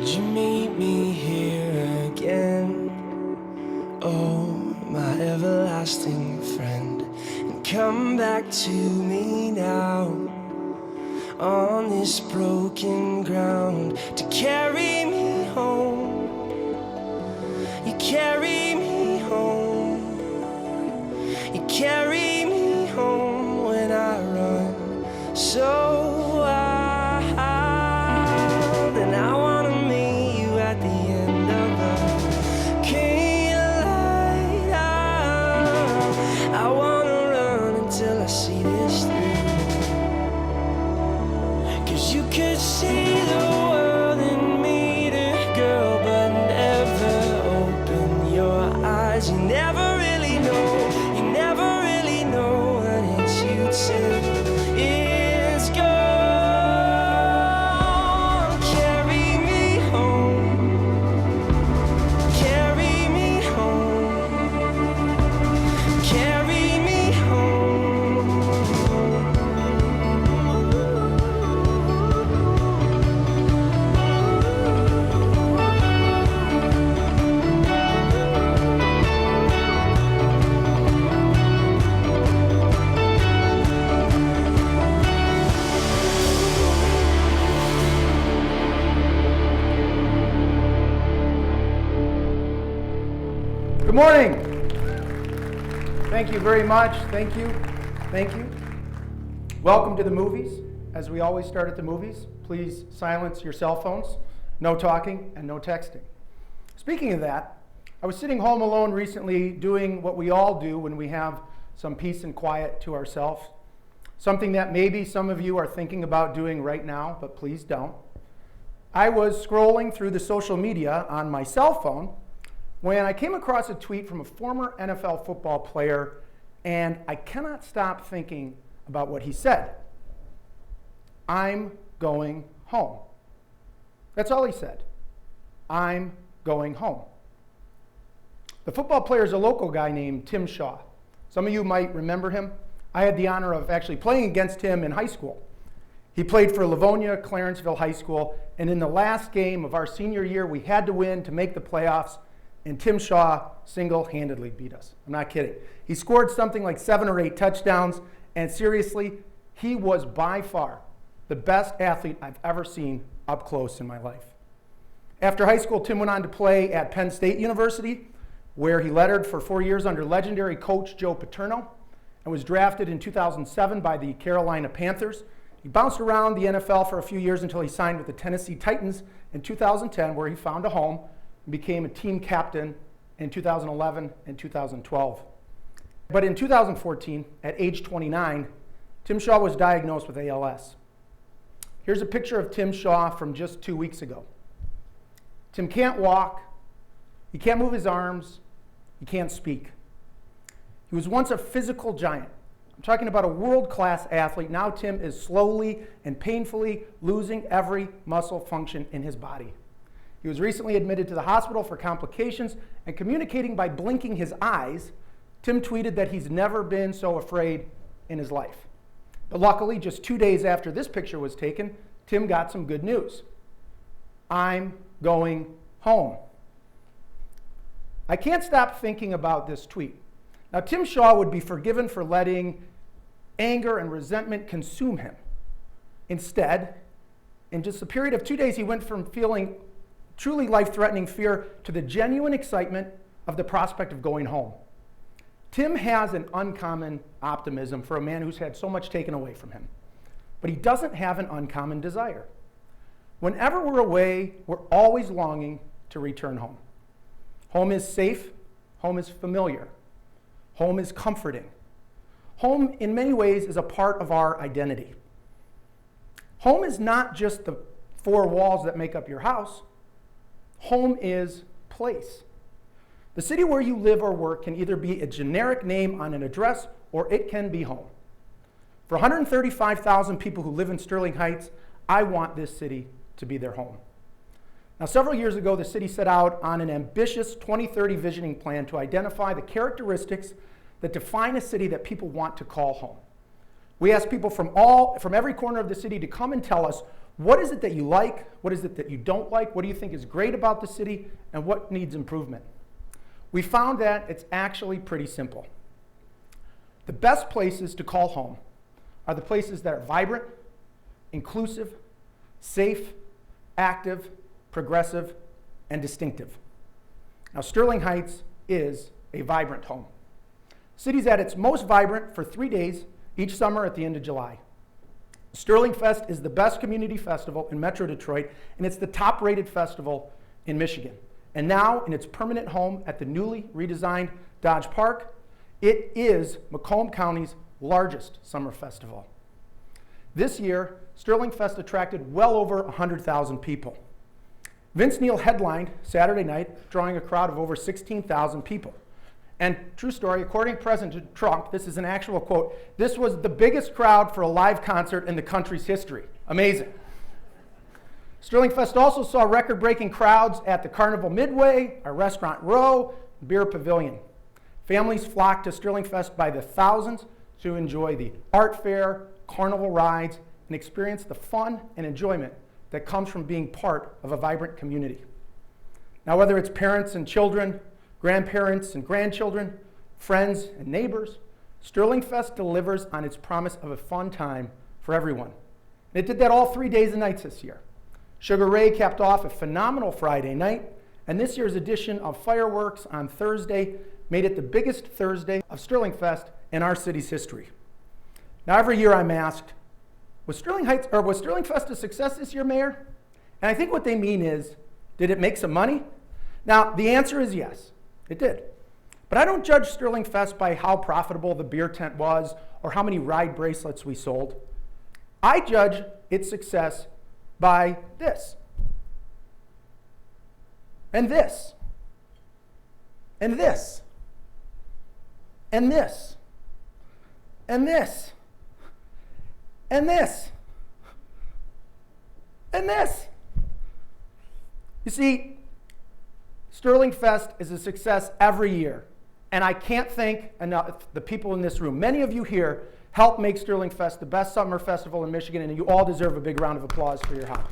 you meet me here again? Oh, my everlasting friend, and come back to me now on this broken ground to carry me home. You carry me home. You carry me home when I run so wild, and I wanna meet you at the end of the light. I wanna run until I see this through, 'cause you could see the world in me, dear girl, but never open your eyes. You never really know, you never really know when it's you too. It's gone. Carry me home. Carry me home. Carry me home. Good morning. Thank you very much. Thank you. Thank you. Welcome to the movies. As we always start at the movies, please silence your cell phones. No talking and no texting. Speaking of that, I was sitting home alone recently doing what we all do when we have some peace and quiet to ourselves. Something that maybe some of you are thinking about doing right now, but please don't. I was scrolling through the social media on my cell phone when I came across a tweet from a former NFL football player, and I cannot stop thinking about what he said. I'm going home. That's all he said. I'm going home. The football player is a local guy named Tim Shaw. Some of you might remember him. I had the honor of actually playing against him in high school. He played for Livonia Clarenceville High School, and in the last game of our senior year, we had to win to make the playoffs, and Tim Shaw single-handedly beat us. I'm not kidding. He scored something like 7 or 8 touchdowns, and seriously, he was by far the best athlete I've ever seen up close in my life. After high school, Tim went on to play at Penn State University, where he lettered for 4 years under legendary coach Joe Paterno, and was drafted in 2007 by the Carolina Panthers. He bounced around the NFL for a few years until he signed with the Tennessee Titans in 2010, where he found a home and became a team captain in 2011 and 2012. But in 2014, at age 29, Tim Shaw was diagnosed with ALS. Here's a picture of Tim Shaw from just 2 weeks ago. Tim can't walk, he can't move his arms, he can't speak. He was once a physical giant. I'm talking about a world-class athlete. Now Tim is slowly and painfully losing every muscle function in his body. He was recently admitted to the hospital for complications, and communicating by blinking his eyes, Tim tweeted that he's never been so afraid in his life. But luckily, just 2 days after this picture was taken, Tim got some good news. I'm going home. I can't stop thinking about this tweet. Now, Tim Shaw would be forgiven for letting anger and resentment consume him. Instead, in just a period of 2 days, he went from feeling truly life-threatening fear to the genuine excitement of the prospect of going home. Tim has an uncommon optimism for a man who's had so much taken away from him. But he doesn't have an uncommon desire. Whenever we're away, we're always longing to return home. Home is safe. Home is familiar. Home is comforting. Home, in many ways, is a part of our identity. Home is not just the 4 walls that make up your house. Home is place. The city where you live or work can either be a generic name on an address or it can be home. For 135,000 people who live in Sterling Heights, I want this city to be their home. Now, several years ago, the city set out on an ambitious 2030 visioning plan to identify the characteristics that define a city that people want to call home. We asked people from every corner of the city to come and tell us What is it that you like? What is it that you don't like? What do you think is great about the city? And what needs improvement? We found that it's actually pretty simple. The best places to call home are the places that are vibrant, inclusive, safe, active, progressive, and distinctive. Now, Sterling Heights is a vibrant home. City's at its most vibrant for 3 days each summer at the end of July. Sterling Fest is the best community festival in Metro Detroit, and it's the top-rated festival in Michigan. And now, in its permanent home at the newly redesigned Dodge Park, it is Macomb County's largest summer festival. This year, Sterling Fest attracted well over 100,000 people. Vince Neil headlined Saturday night, drawing a crowd of over 16,000 people. And true story, according to President Trump, this is an actual quote, this was the biggest crowd for a live concert in the country's history. Amazing. Sterling Fest also saw record-breaking crowds at the Carnival Midway, our Restaurant Row, Beer Pavilion. Families flocked to Sterling Fest by the thousands to enjoy the art fair, carnival rides, and experience the fun and enjoyment that comes from being part of a vibrant community. Now, whether it's parents and children, grandparents and grandchildren, friends and neighbors, Sterling Fest delivers on its promise of a fun time for everyone. And it did that all 3 days and nights this year. Sugar Ray capped off a phenomenal Friday night, and this year's edition of fireworks on Thursday made it the biggest Thursday of Sterling Fest in our city's history. Now, every year I'm asked, was Sterling Fest a success this year, Mayor? And I think what they mean is, did it make some money? Now, the answer is yes, it did. But I don't judge Sterling Fest by how profitable the beer tent was or how many ride bracelets we sold. I judge its success by this, and this, and this, and this, and this, and this, and this. You see, Sterling Fest is a success every year, and I can't thank enough the people in this room. Many of you here helped make Sterling Fest the best summer festival in Michigan, and you all deserve a big round of applause for your help.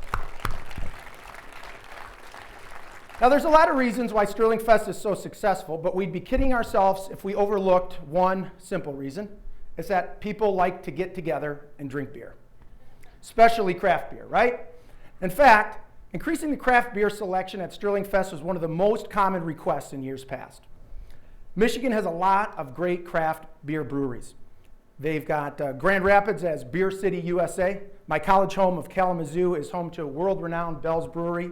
Now, there's a lot of reasons why Sterling Fest is so successful, but we'd be kidding ourselves if we overlooked one simple reason. It's that people like to get together and drink beer, especially craft beer, right? In fact, increasing the craft beer selection at Sterling Fest was one of the most common requests in years past. Michigan has a lot of great craft beer breweries. They've got Grand Rapids as Beer City, USA. My college home of Kalamazoo is home to world-renowned Bell's Brewery.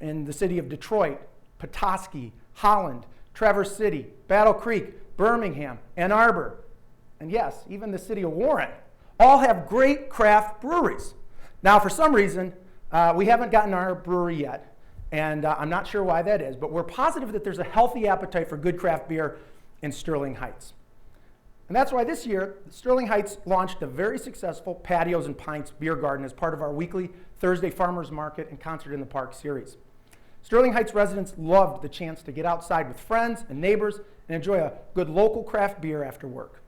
In the city of Detroit, Petoskey, Holland, Traverse City, Battle Creek, Birmingham, Ann Arbor, and yes, even the city of Warren, all have great craft breweries. Now, for some reason, we haven't gotten our brewery yet, and I'm not sure why that is, but we're positive that there's a healthy appetite for good craft beer in Sterling Heights. And that's why this year, Sterling Heights launched a very successful Patios and Pints beer garden as part of our weekly Thursday Farmers Market and Concert in the Park series. Sterling Heights residents loved the chance to get outside with friends and neighbors and enjoy a good local craft beer after work.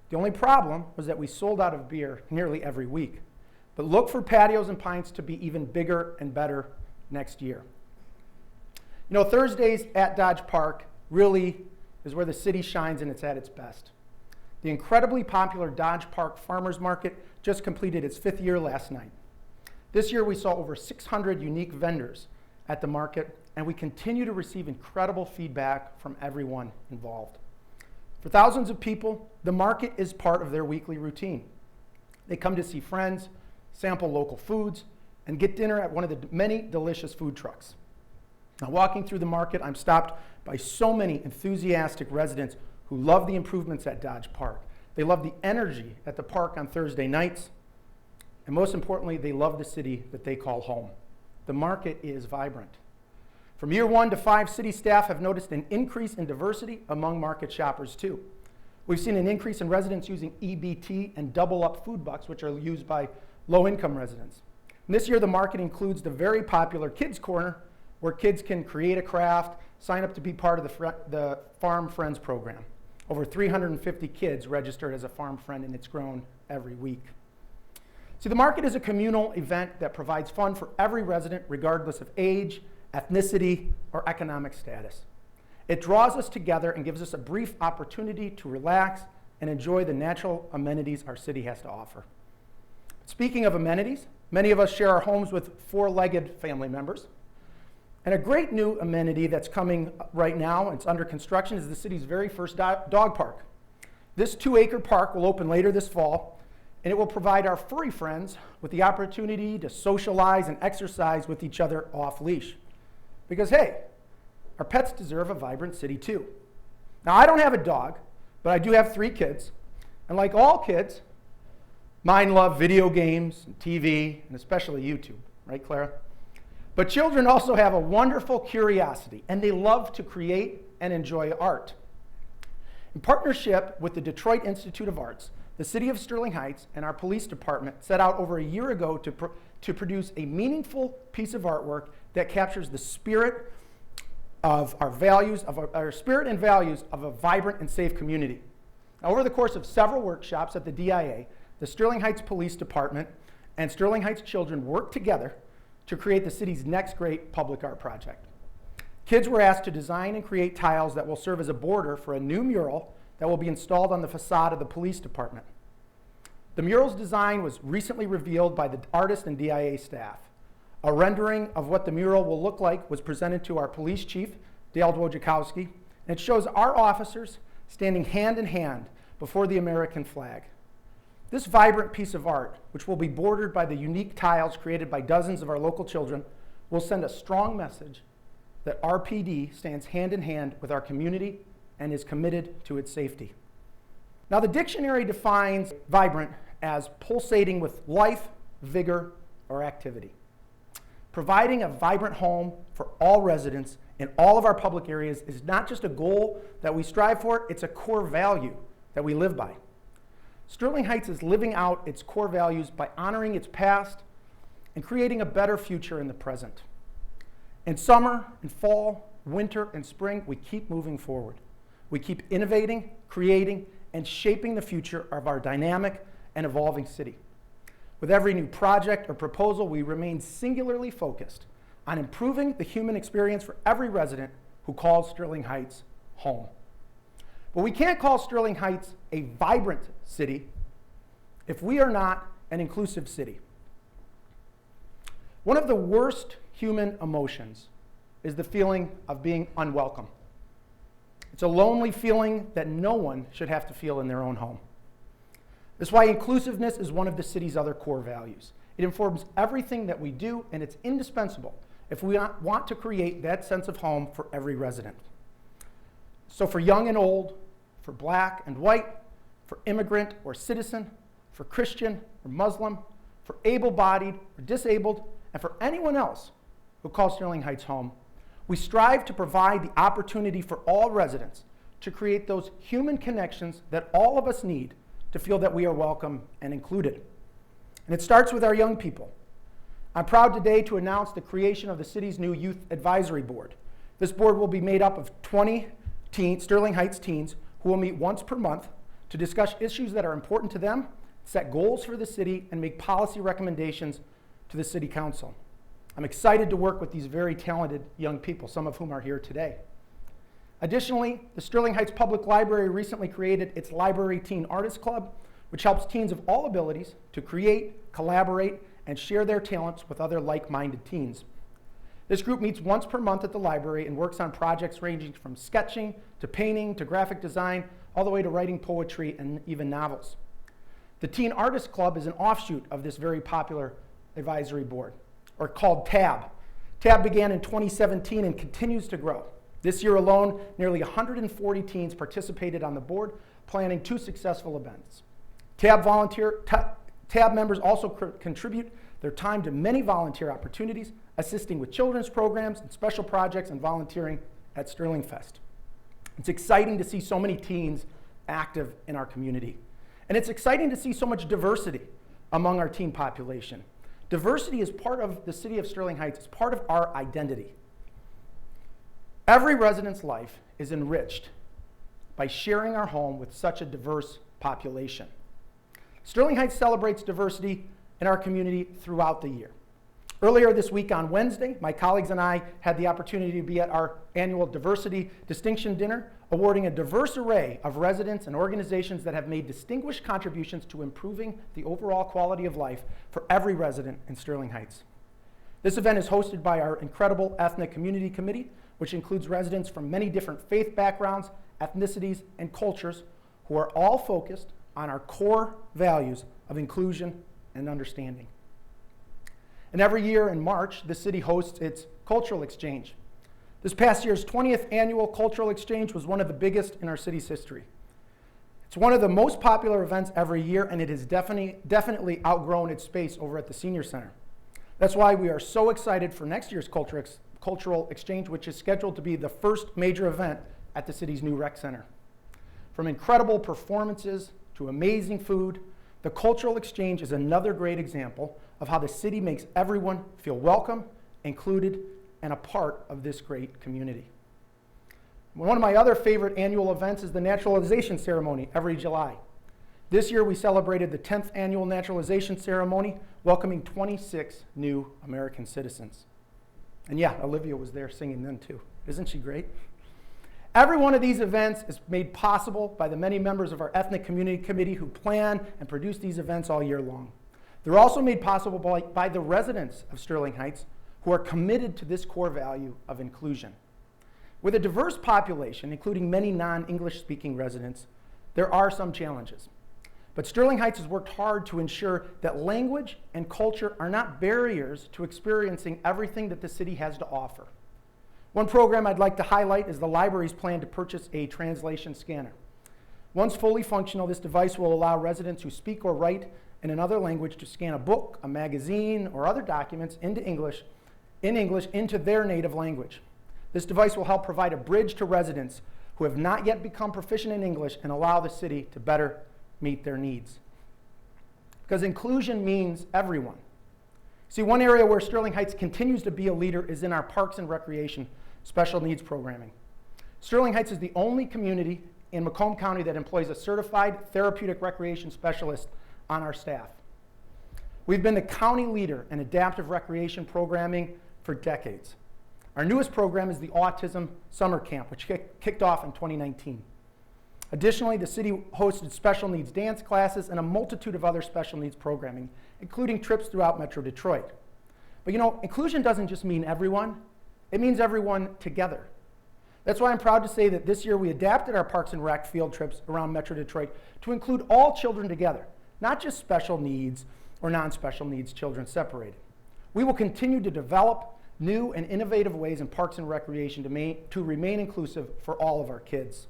The only problem was that we sold out of beer nearly every week. But look for Patios and Pints to be even bigger and better next year. You know, Thursdays at Dodge Park really is where the city shines and it's at its best. The incredibly popular Dodge Park Farmers Market just completed its 5th year last night. This year we saw over 600 unique vendors at the market, and we continue to receive incredible feedback from everyone involved. For thousands of people, the market is part of their weekly routine. They come to see friends, sample local foods, and get dinner at one of the many delicious food trucks. Now, walking through the market, I'm stopped by so many enthusiastic residents who love the improvements at Dodge Park. They love the energy at the park on Thursday nights, and most importantly, they love the city that they call home. The market is vibrant. From year 1 to 5, city staff have noticed an increase in diversity among market shoppers too. We've seen an increase in residents using EBT and double-up food bucks, which are used by low-income residents. And this year, the market includes the very popular Kids Corner, where kids can create a craft, sign up to be part of the Farm Friends program. Over 350 kids registered as a Farm Friend, and it's grown every week. See, the market is a communal event that provides fun for every resident, regardless of age, ethnicity, or economic status. It draws us together and gives us a brief opportunity to relax and enjoy the natural amenities our city has to offer. Speaking of amenities, many of us share our homes with four-legged family members. And a great new amenity that's coming right now, it's under construction, is the city's very first dog park. This 2-acre park will open later this fall, and it will provide our furry friends with the opportunity to socialize and exercise with each other off-leash. Because, hey, our pets deserve a vibrant city too. Now, I don't have a dog, but I do have 3 kids. And like all kids, mine love video games, and TV, and especially YouTube. Right, Clara? But children also have a wonderful curiosity, and they love to create and enjoy art. In partnership with the Detroit Institute of Arts, the City of Sterling Heights and our police department set out over a year ago to produce a meaningful piece of artwork that captures the spirit of our values, our spirit and values of a vibrant and safe community. Now, over the course of several workshops at the DIA, the Sterling Heights Police Department and Sterling Heights children worked together to create the city's next great public art project. Kids were asked to design and create tiles that will serve as a border for a new mural that will be installed on the facade of the police department. The mural's design was recently revealed by the artist and DIA staff. A rendering of what the mural will look like was presented to our police chief, Dale Wojciechowski, and it shows our officers standing hand in hand before the American flag. This vibrant piece of art, which will be bordered by the unique tiles created by dozens of our local children, will send a strong message that RPD stands hand in hand with our community and is committed to its safety. Now, the dictionary defines vibrant as pulsating with life, vigor, or activity. Providing a vibrant home for all residents in all of our public areas is not just a goal that we strive for, it's a core value that we live by. Sterling Heights is living out its core values by honoring its past and creating a better future in the present. In summer, in fall, winter, and spring, we keep moving forward. We keep innovating, creating, and shaping the future of our dynamic and evolving city. With every new project or proposal, we remain singularly focused on improving the human experience for every resident who calls Sterling Heights home. But we can't call Sterling Heights a vibrant city if we are not an inclusive city. One of the worst human emotions is the feeling of being unwelcome. It's a lonely feeling that no one should have to feel in their own home. That's why inclusiveness is one of the city's other core values. It informs everything that we do, and it's indispensable if we want to create that sense of home for every resident. So for young and old, for black and white, for immigrant or citizen, for Christian or Muslim, for able-bodied or disabled, and for anyone else who calls Sterling Heights home, we strive to provide the opportunity for all residents to create those human connections that all of us need to feel that we are welcome and included. And it starts with our young people. I'm proud today to announce the creation of the city's new Youth Advisory Board. This board will be made up of 20 Sterling Heights teens who will meet once per month to discuss issues that are important to them, set goals for the city, and make policy recommendations to the City Council. I'm excited to work with these very talented young people, some of whom are here today. Additionally, the Sterling Heights Public Library recently created its Library Teen Artists Club, which helps teens of all abilities to create, collaborate, and share their talents with other like-minded teens. This group meets once per month at the library and works on projects ranging from sketching to painting to graphic design, all the way to writing poetry and even novels. The Teen Artists Club is an offshoot of this very popular advisory board, or called TAB. TAB began in 2017 and continues to grow. This year alone, nearly 140 teens participated on the board, planning 2 successful events. TAB members also contribute their time to many volunteer opportunities, assisting with children's programs and special projects and volunteering at Sterling Fest. It's exciting to see so many teens active in our community. And it's exciting to see so much diversity among our teen population. Diversity is part of the city of Sterling Heights. It's part of our identity. Every resident's life is enriched by sharing our home with such a diverse population. Sterling Heights celebrates diversity in our community throughout the year. Earlier this week on Wednesday, my colleagues and I had the opportunity to be at our annual Diversity Distinction Dinner, awarding a diverse array of residents and organizations that have made distinguished contributions to improving the overall quality of life for every resident in Sterling Heights. This event is hosted by our incredible Ethnic Community Committee, which includes residents from many different faith backgrounds, ethnicities, and cultures who are all focused on our core values of inclusion and understanding. And every year in March, the city hosts its Cultural Exchange. This past year's 20th annual Cultural Exchange was one of the biggest in our city's history. It's one of the most popular events every year, and it has definitely outgrown its space over at the Senior Center. That's why we are so excited for next year's Cultural Exchange, which is scheduled to be the first major event at the city's new rec center. From incredible performances to amazing food, the Cultural Exchange is another great example of how the city makes everyone feel welcome, included, and a part of this great community. One of my other favorite annual events is the naturalization ceremony every July. This year we celebrated the 10th annual naturalization ceremony, welcoming 26 new American citizens. And yeah, Olivia was there singing then too. Isn't she great? Every one of these events is made possible by the many members of our Ethnic Community Committee who plan and produce these events all year long. They're also made possible by the residents of Sterling Heights who are committed to this core value of inclusion. With a diverse population, including many non-English speaking residents, there are some challenges. But Sterling Heights has worked hard to ensure that language and culture are not barriers to experiencing everything that the city has to offer. One program I'd like to highlight is the library's plan to purchase a translation scanner. Once fully functional, this device will allow residents who speak or write in another language to scan a book, a magazine, or other documents into English into their native language. This device will help provide a bridge to residents who have not yet become proficient in English and allow the city to better meet their needs. Because inclusion means everyone. See, one area where Sterling Heights continues to be a leader is in our parks and recreation special needs programming. Sterling Heights is the only community in Macomb County that employs a certified therapeutic recreation specialist on our staff. We've been the county leader in adaptive recreation programming for decades. Our newest program is the Autism Summer Camp, which kicked off in 2019. Additionally, the city hosted special needs dance classes and a multitude of other special needs programming, including trips throughout Metro Detroit. But inclusion doesn't just mean everyone, it means everyone together. That's why I'm proud to say that this year we adapted our Parks and Rec field trips around Metro Detroit to include all children together, not just special needs or non-special needs children separated. We will continue to develop new and innovative ways in parks and recreation to remain inclusive for all of our kids.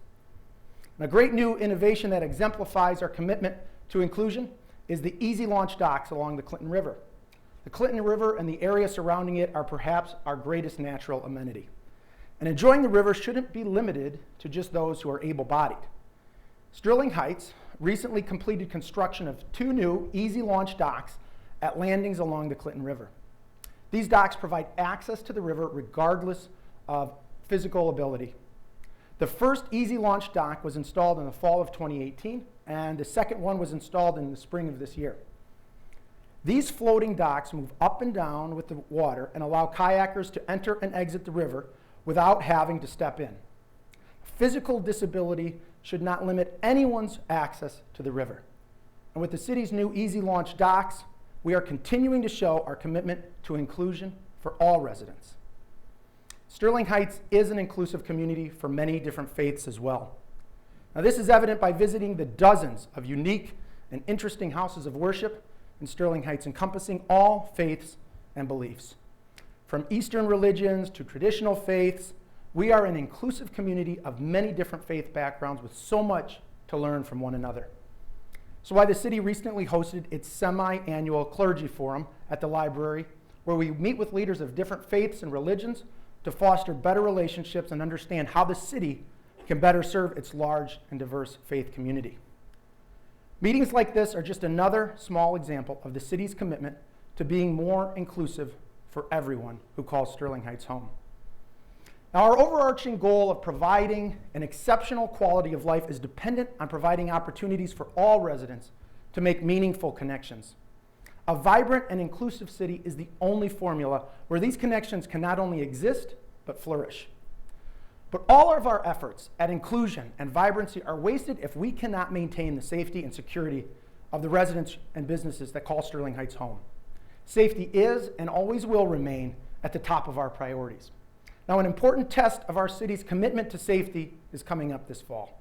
And a great new innovation that exemplifies our commitment to inclusion is the Easy Launch docks along the Clinton River. The Clinton River and the area surrounding it are perhaps our greatest natural amenity. And enjoying the river shouldn't be limited to just those who are able-bodied. Sterling Heights recently completed construction of 2 new Easy Launch docks at landings along the Clinton River. These docks provide access to the river regardless of physical ability. The first Easy Launch dock was installed in the fall of 2018, and the second one was installed in the spring of this year. These floating docks move up and down with the water and allow kayakers to enter and exit the river without having to step in. Physical disability should not limit anyone's access to the river. And with the city's new Easy Launch docks, we are continuing to show our commitment to inclusion for all residents. Sterling Heights is an inclusive community for many different faiths as well. Now, this is evident by visiting the dozens of unique and interesting houses of worship in Sterling Heights, encompassing all faiths and beliefs. From Eastern religions to traditional faiths, we are an inclusive community of many different faith backgrounds with so much to learn from one another. So why the city recently hosted its semi-annual clergy forum at the library, where we meet with leaders of different faiths and religions to foster better relationships and understand how the city can better serve its large and diverse faith community. Meetings like this are just another small example of the city's commitment to being more inclusive for everyone who calls Sterling Heights home. Now, our overarching goal of providing an exceptional quality of life is dependent on providing opportunities for all residents to make meaningful connections. A vibrant and inclusive city is the only formula where these connections can not only exist, but flourish. But all of our efforts at inclusion and vibrancy are wasted if we cannot maintain the safety and security of the residents and businesses that call Sterling Heights home. Safety is and always will remain at the top of our priorities. Now, an important test of our city's commitment to safety is coming up this fall.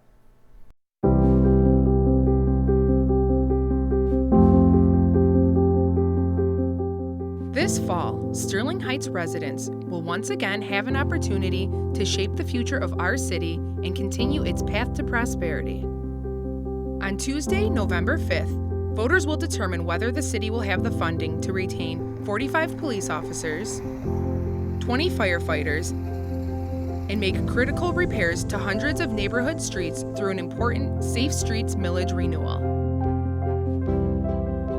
This fall, Sterling Heights residents will once again have an opportunity to shape the future of our city and continue its path to prosperity. On Tuesday, November 5th, voters will determine whether the city will have the funding to retain 45 police officers, 20 firefighters, and make critical repairs to hundreds of neighborhood streets through an important Safe Streets Millage renewal.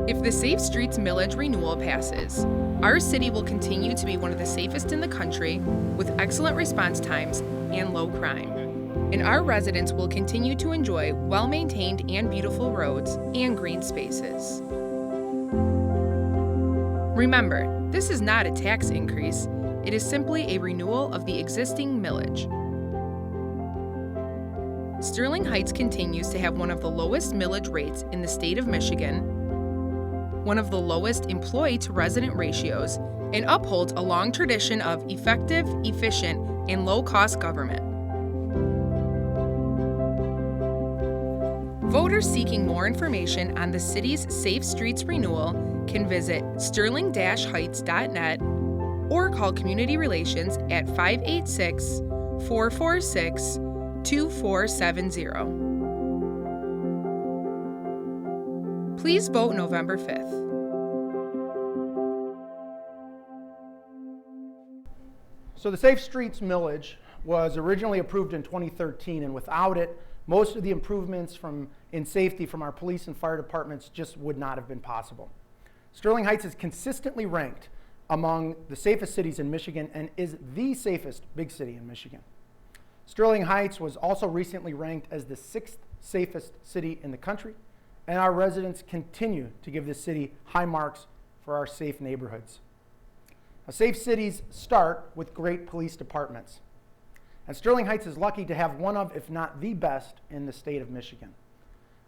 If the Safe Streets Millage renewal passes, our city will continue to be one of the safest in the country with excellent response times and low crime. And our residents will continue to enjoy well-maintained and beautiful roads and green spaces. Remember, this is not a tax increase. It is simply a renewal of the existing millage. Sterling Heights continues to have one of the lowest millage rates in the state of Michigan, one of the lowest employee-to-resident ratios, and upholds a long tradition of effective, efficient, and low-cost government. Voters seeking more information on the city's Safe Streets renewal can visit sterling-heights.net or call Community Relations at 586-446-2470. Please vote November 5th. So the Safe Streets millage was originally approved in 2013, and without it, most of the improvements in safety from our police and fire departments just would not have been possible. Sterling Heights is consistently ranked among the safest cities in Michigan and is the safest big city in Michigan. Sterling Heights was also recently ranked as the 6th safest city in the country, and our residents continue to give this city high marks for our safe neighborhoods. Now, safe cities start with great police departments. And Sterling Heights is lucky to have one of, if not the best, in the state of Michigan.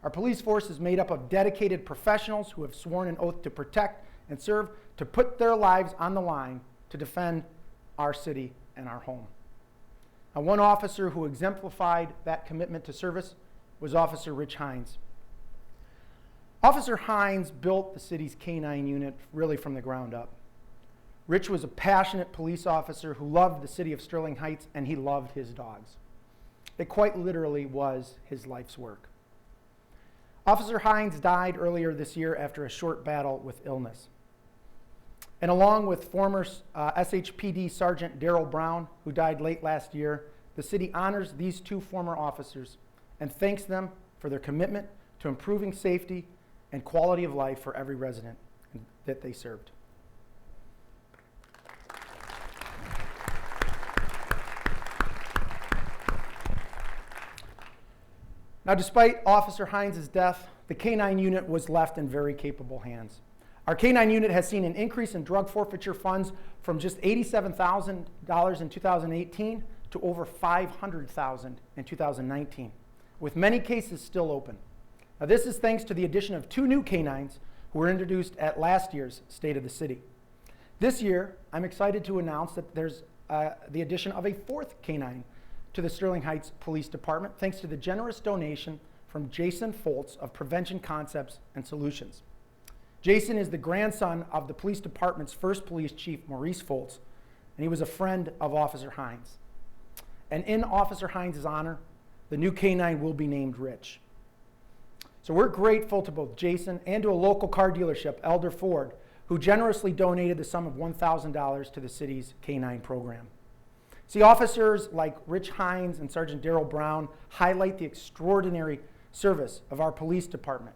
Our police force is made up of dedicated professionals who have sworn an oath to protect and serve, to put their lives on the line to defend our city and our home. Now, one officer who exemplified that commitment to service was Officer Rich Hines. Officer Hines built the city's K-9 unit really from the ground up. Rich was a passionate police officer who loved the city of Sterling Heights, and he loved his dogs. It quite literally was his life's work. Officer Hines died earlier this year after a short battle with illness. And along with former SHPD Sergeant Darrell Brown, who died late last year, the city honors these two former officers and thanks them for their commitment to improving safety and quality of life for every resident that they served. Now, despite Officer Hines' death, the K-9 unit was left in very capable hands. Our K-9 unit has seen an increase in drug forfeiture funds from just $87,000 in 2018 to over $500,000 in 2019, with many cases still open. Now, this is thanks to the addition of 2 new K-9s who were introduced at last year's State of the City. This year, I'm excited to announce that there's the addition of a 4th K-9 to the Sterling Heights Police Department, thanks to the generous donation from Jason Foltz of Prevention Concepts and Solutions. Jason is the grandson of the police department's first police chief, Maurice Foltz, and he was a friend of Officer Hines. And in Officer Hines' honor, the new K-9 will be named Rich. So we're grateful to both Jason and to a local car dealership, Elder Ford, who generously donated the sum of $1,000 to the city's K-9 program. See, officers like Rich Hines and Sergeant Darrell Brown highlight the extraordinary service of our police department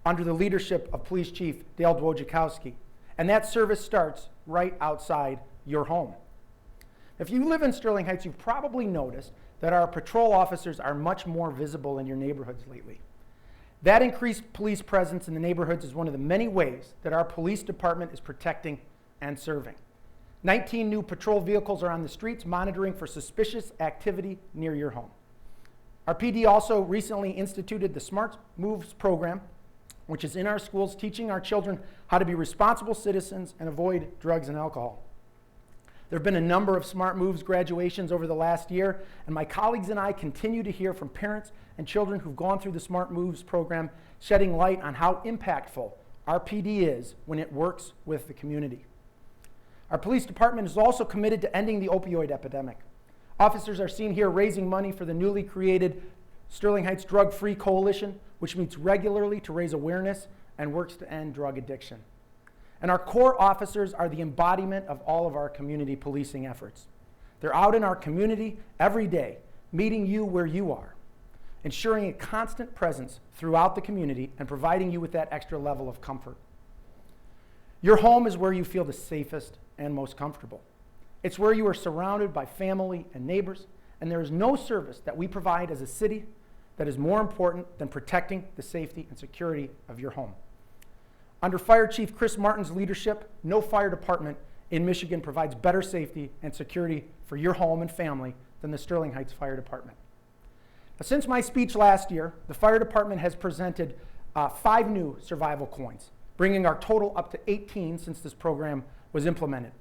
under the leadership of Police Chief Dale Dwojciechowski, and that service starts right outside your home. If you live in Sterling Heights, you've probably noticed that our patrol officers are much more visible in your neighborhoods lately. That increased police presence in the neighborhoods is one of the many ways that our police department is protecting and serving. 19 new patrol vehicles are on the streets monitoring for suspicious activity near your home. Our PD also recently instituted the Smart Moves program, which is in our schools teaching our children how to be responsible citizens and avoid drugs and alcohol. There have been a number of Smart Moves graduations over the last year, and my colleagues and I continue to hear from parents and children who've gone through the Smart Moves program, shedding light on how impactful our PD is when it works with the community. Our police department is also committed to ending the opioid epidemic. Officers are seen here raising money for the newly created Sterling Heights Drug-Free Coalition, which meets regularly to raise awareness and works to end drug addiction. And our core officers are the embodiment of all of our community policing efforts. They're out in our community every day, meeting you where you are, ensuring a constant presence throughout the community and providing you with that extra level of comfort. Your home is where you feel the safest and most comfortable. It's where you are surrounded by family and neighbors, and there is no service that we provide as a city that is more important than protecting the safety and security of your home. Under Fire Chief Chris Martin's leadership, no fire department in Michigan provides better safety and security for your home and family than the Sterling Heights Fire Department. Since my speech last year, the fire department has presented 5 new survival coins, bringing our total up to 18 since this program was implemented.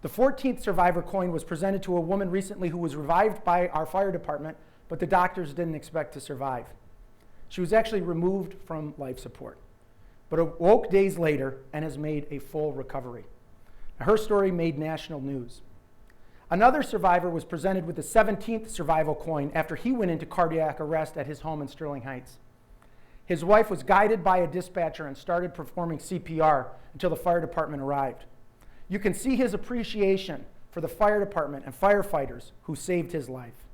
The 14th survivor coin was presented to a woman recently who was revived by our fire department, but the doctors didn't expect to survive. She was actually removed from life support, but awoke days later and has made a full recovery. Her story made national news. Another survivor was presented with the 17th survival coin after he went into cardiac arrest at his home in Sterling Heights. His wife was guided by a dispatcher and started performing CPR until the fire department arrived. You can see his appreciation for the fire department and firefighters who saved his life.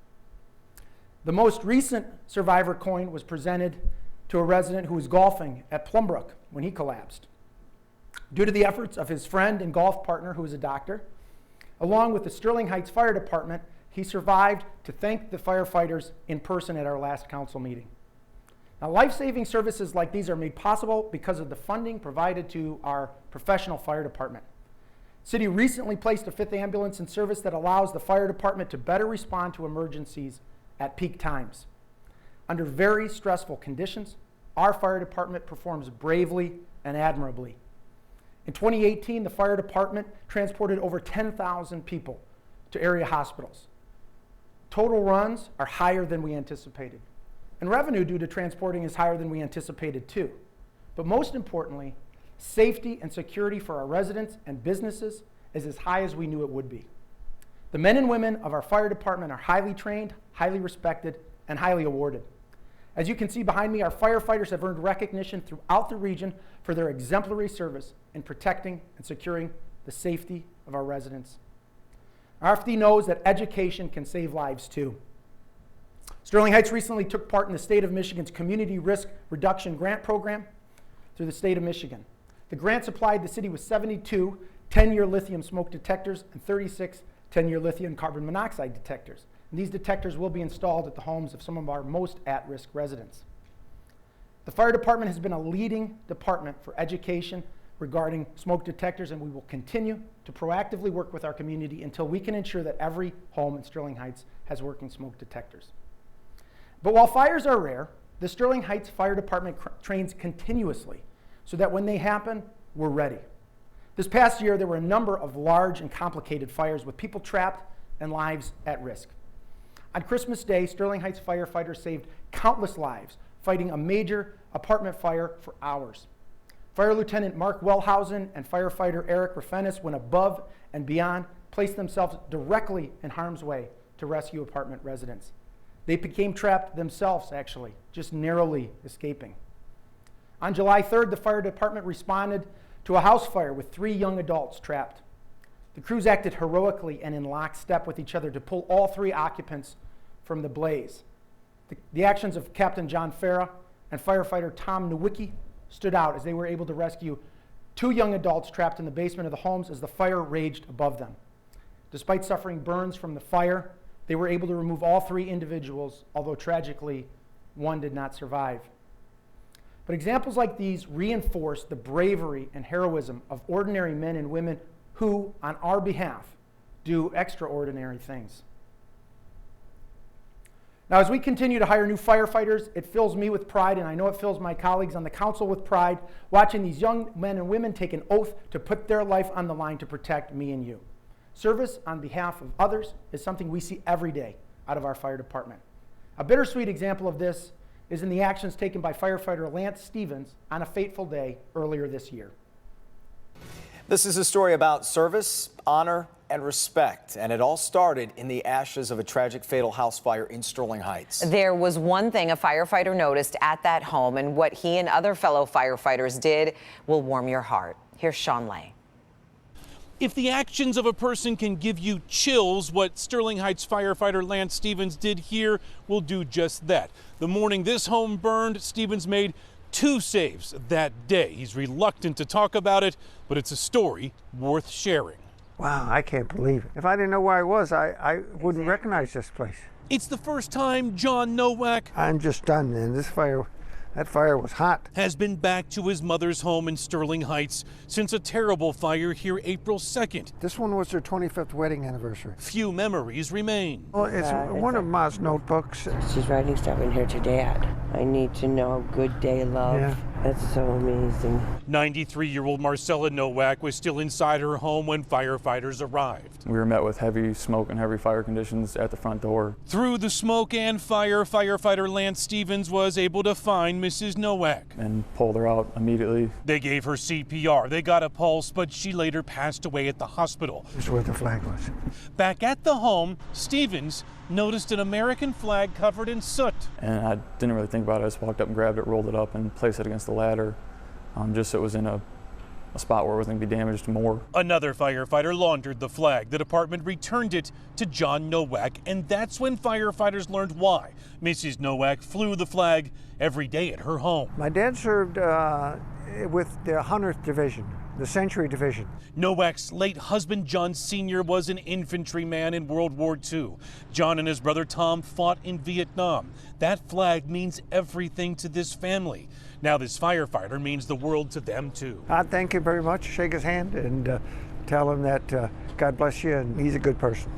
The most recent survivor coin was presented to a resident who was golfing at Plumbrook when he collapsed. Due to the efforts of his friend and golf partner, who is a doctor, along with the Sterling Heights Fire Department, he survived to thank the firefighters in person at our last council meeting. Now, life-saving services like these are made possible because of the funding provided to our professional fire department. City recently placed a 5th ambulance in service that allows the fire department to better respond to emergencies at peak times. Under very stressful conditions, our fire department performs bravely and admirably. In 2018, the fire department transported over 10,000 people to area hospitals. Total runs are higher than we anticipated. And revenue due to transporting is higher than we anticipated too. But most importantly, safety and security for our residents and businesses is as high as we knew it would be. The men and women of our fire department are highly trained, highly respected, and highly awarded. As you can see behind me, our firefighters have earned recognition throughout the region for their exemplary service in protecting and securing the safety of our residents. RFD knows that education can save lives too. Sterling Heights recently took part in the state of Michigan's Community Risk Reduction Grant Program through the state of Michigan. The grant supplied the city with 72 10-year lithium smoke detectors and 36 10-year lithium carbon monoxide detectors. And these detectors will be installed at the homes of some of our most at-risk residents. The fire department has been a leading department for education regarding smoke detectors, and we will continue to proactively work with our community until we can ensure that every home in Sterling Heights has working smoke detectors. But while fires are rare, the Sterling Heights Fire Department trains continuously so that when they happen, we're ready. This past year, there were a number of large and complicated fires with people trapped and lives at risk. On Christmas Day, Sterling Heights firefighters saved countless lives fighting a major apartment fire for hours. Fire Lieutenant Mark Wellhausen and firefighter Eric Rafenis went above and beyond, placed themselves directly in harm's way to rescue apartment residents. They became trapped themselves, actually, just narrowly escaping. On July 3rd, the fire department responded to a house fire with 3 young adults trapped. The crews acted heroically and in lockstep with each other to pull all 3 occupants from the blaze. The actions of Captain John Farah and firefighter Tom Nowicki stood out as they were able to rescue 2 young adults trapped in the basement of the homes as the fire raged above them. Despite suffering burns from the fire, they were able to remove all 3 individuals, although tragically, one did not survive. But examples like these reinforce the bravery and heroism of ordinary men and women who, on our behalf, do extraordinary things. Now, as we continue to hire new firefighters, it fills me with pride, and I know it fills my colleagues on the council with pride, watching these young men and women take an oath to put their life on the line to protect me and you. Service on behalf of others is something we see every day out of our fire department. A bittersweet example of this is in the actions taken by firefighter Lance Stevens on a fateful day earlier this year. This is a story about service, honor, and respect, and it all started in the ashes of a tragic fatal house fire in Sterling Heights. There was one thing a firefighter noticed at that home, and what he and other fellow firefighters did will warm your heart. Here's Sean Lay. If the actions of a person can give you chills, what Sterling Heights firefighter Lance Stevens did here will do just that. The morning this home burned, Stevens made 2 saves that day. He's reluctant to talk about it, but it's a story worth sharing. Wow, I can't believe it. If I didn't know where I was, I wouldn't recognize this place. It's the first time John Nowak I'm just stunned, man. That fire was hot. has been back to his mother's home in Sterling Heights since a terrible fire here April 2nd. This one was their 25th wedding anniversary. Few memories remain. Well, it's one of Ma's notebooks. She's writing stuff in here to Dad. I need to know. Good day, love. Yeah. That's so amazing. 93-year-old Marcella Nowak was still inside her home when firefighters arrived. We were met with heavy smoke and heavy fire conditions at the front door. Through the smoke and fire, firefighter Lance Stevens was able to find Mrs. Nowak And pulled her out immediately. They gave her CPR. They got a pulse, but she later passed away at the hospital. This is where the flag was. Back at the home, Stevens noticed an American flag covered in soot. And I didn't really think about it. I just walked up and grabbed it, rolled it up, and placed it against the ladder, just so it was in a spot where it wasn't going to be damaged more. Another firefighter laundered the flag. The department returned it to John Nowak, and that's when firefighters learned why Mrs. Nowak flew the flag every day at her home. My dad served with the 100th Division, the Century Division. Nowak's late husband, John Sr., was an infantryman in World War II. John and his brother Tom fought in Vietnam. That flag means everything to this family. Now this firefighter means the world to them too. I'd thank him very much, shake his hand, and tell him that God bless you, and he's a good person.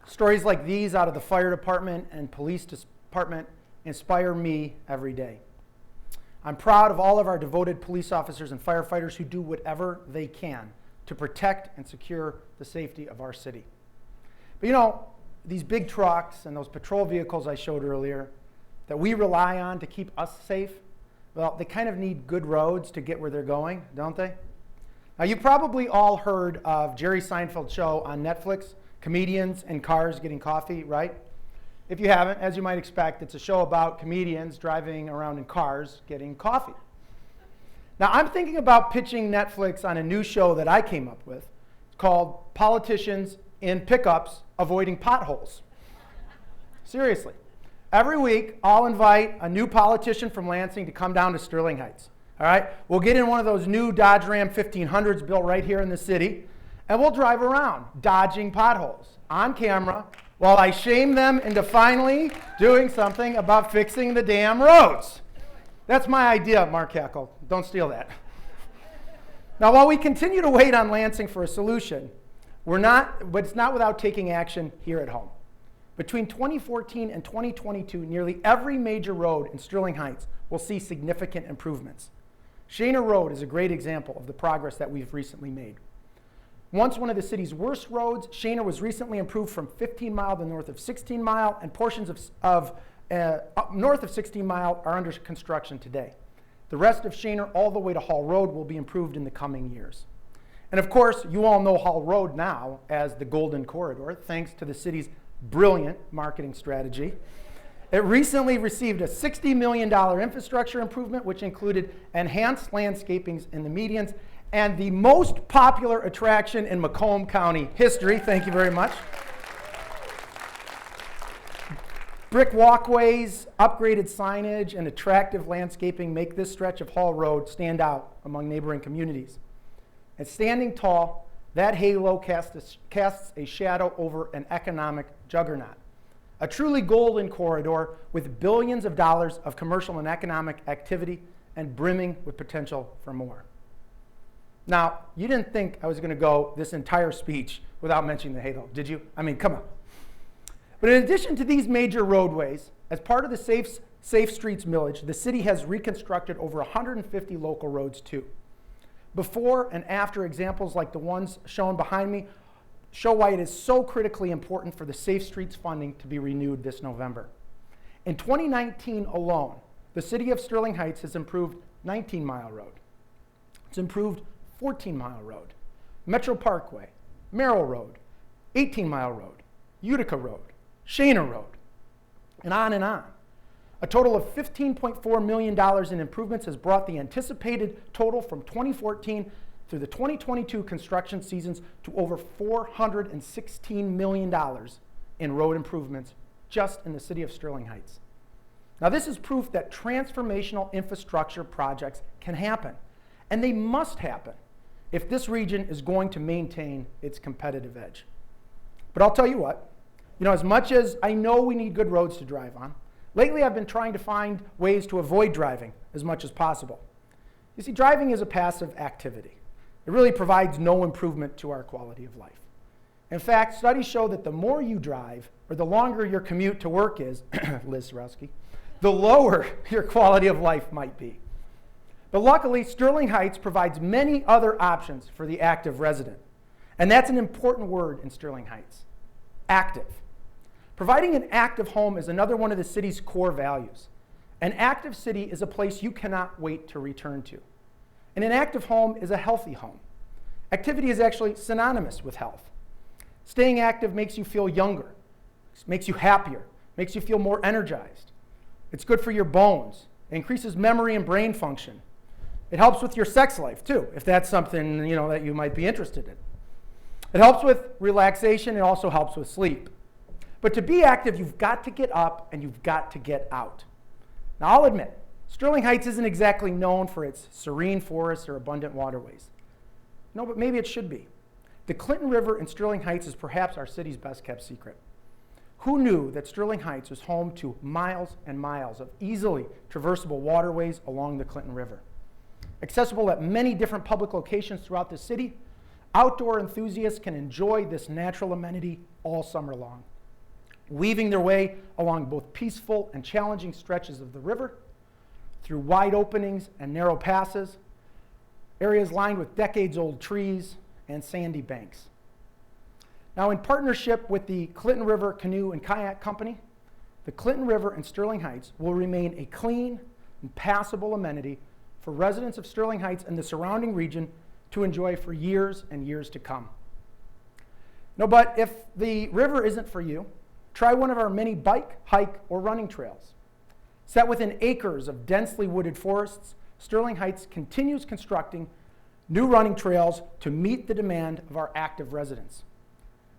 Stories like these out of the fire department and police department inspire me every day. I'm proud of all of our devoted police officers and firefighters who do whatever they can to protect and secure the safety of our city. But you know, these big trucks and those patrol vehicles I showed earlier that we rely on to keep us safe, well, they kind of need good roads to get where they're going, don't they? Now, you probably all heard of Jerry Seinfeld's show on Netflix, Comedians in Cars Getting Coffee, right? If you haven't, as you might expect, it's a show about comedians driving around in cars getting coffee. Now, I'm thinking about pitching Netflix on a new show that I came up with. It's called Politicians in Pickups Avoiding Potholes. Seriously. Every week, I'll invite a new politician from Lansing to come down to Sterling Heights. All right? We'll get in one of those new Dodge Ram 1500s built right here in the city, and we'll drive around dodging potholes on camera while I shame them into finally doing something about fixing the damn roads. That's my idea, Mark Hackle. Don't steal that. Now, while we continue to wait on Lansing for a solution, but it's not without taking action here at home. Between 2014 and 2022, nearly every major road in Sterling Heights will see significant improvements. Shaner Road is a great example of the progress that we've recently made. Once one of the city's worst roads, Shaner was recently improved from 15 Mile to north of 16 Mile, and portions of north of 16 Mile are under construction today. The rest of Shaner all the way to Hall Road will be improved in the coming years. And of course, you all know Hall Road now as the Golden Corridor, thanks to the city's brilliant marketing strategy. It recently received a $60 million infrastructure improvement, which included enhanced landscapings in the medians and the most popular attraction in Macomb County history. Thank you very much. Brick walkways, upgraded signage, and attractive landscaping make this stretch of Hall Road stand out among neighboring communities. And standing tall, That halo casts a shadow over an economic juggernaut. A truly golden corridor with billions of dollars of commercial and economic activity and brimming with potential for more. Now, you didn't think I was going to go this entire speech without mentioning the halo, did you? I mean, come on. But in addition to these major roadways, as part of the Safe Streets Millage, the city has reconstructed over 150 local roads too. Before and after examples like the ones shown behind me show why it is so critically important for the Safe Streets funding to be renewed this November. In 2019 alone, the city of Sterling Heights has improved 19-mile road. It's improved 14-mile road, Metro Parkway, Merrill Road, 18-mile road, Utica Road, Shana Road, and on and on. A total of $15.4 million in improvements has brought the anticipated total from 2014 through the 2022 construction seasons to over $416 million in road improvements just in the city of Sterling Heights. Now, this is proof that transformational infrastructure projects can happen, and they must happen if this region is going to maintain its competitive edge. But I'll tell you what, as much as I know we need good roads to drive on, lately I've been trying to find ways to avoid driving as much as possible. You see, driving is a passive activity. It really provides no improvement to our quality of life. In fact, studies show that the more you drive, or the longer your commute to work is, Liz Sarowski, the lower your quality of life might be. But luckily, Sterling Heights provides many other options for the active resident. And that's an important word in Sterling Heights, active. Providing an active home is another one of the city's core values. An active city is a place you cannot wait to return to. And an active home is a healthy home. Activity is actually synonymous with health. Staying active makes you feel younger, makes you happier, makes you feel more energized. It's good for your bones. It increases memory and brain function. It helps with your sex life too, if that's something that you might be interested in. It helps with relaxation. It also helps with sleep. But to be active, you've got to get up and you've got to get out. Now, I'll admit, Sterling Heights isn't exactly known for its serene forests or abundant waterways. No, but maybe it should be. The Clinton River in Sterling Heights is perhaps our city's best-kept secret. Who knew that Sterling Heights was home to miles and miles of easily traversable waterways along the Clinton River? Accessible at many different public locations throughout the city, outdoor enthusiasts can enjoy this natural amenity all summer long, weaving their way along both peaceful and challenging stretches of the river, through wide openings and narrow passes, areas lined with decades-old trees and sandy banks. Now, in partnership with the Clinton River Canoe and Kayak Company, the Clinton River in Sterling Heights will remain a clean and passable amenity for residents of Sterling Heights and the surrounding region to enjoy for years and years to come. No, but if the river isn't for you, try one of our many bike, hike, or running trails. Set within acres of densely wooded forests, Sterling Heights continues constructing new running trails to meet the demand of our active residents.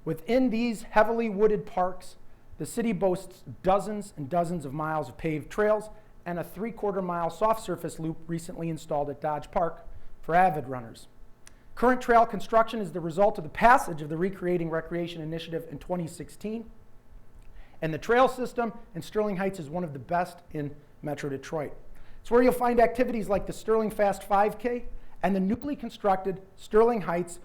Within these heavily wooded parks, the city boasts dozens and dozens of miles of paved trails and a 3/4-mile soft surface loop recently installed at Dodge Park for avid runners. Current trail construction is the result of the passage of the Recreating Recreation Initiative in 2016. And the trail system in Sterling Heights is one of the best in Metro Detroit. It's where you'll find activities like the Sterling Fast 5K and the newly constructed Sterling Heights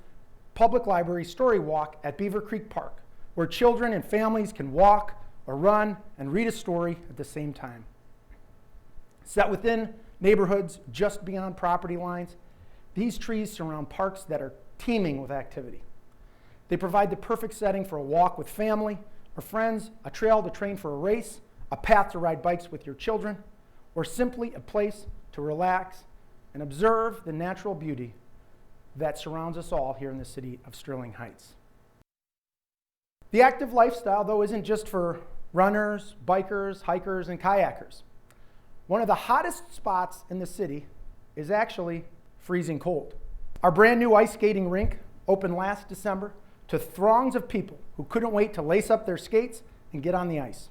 Public Library Story Walk at Beaver Creek Park, where children and families can walk or run and read a story at the same time. Set within neighborhoods just beyond property lines, these trees surround parks that are teeming with activity. They provide the perfect setting for a walk with family or friends, a trail to train for a race, a path to ride bikes with your children, or simply a place to relax and observe the natural beauty that surrounds us all here in the city of Sterling Heights. The active lifestyle, though, isn't just for runners, bikers, hikers, and kayakers. One of the hottest spots in the city is actually freezing cold. Our brand new ice skating rink opened last December to throngs of people who couldn't wait to lace up their skates and get on the ice.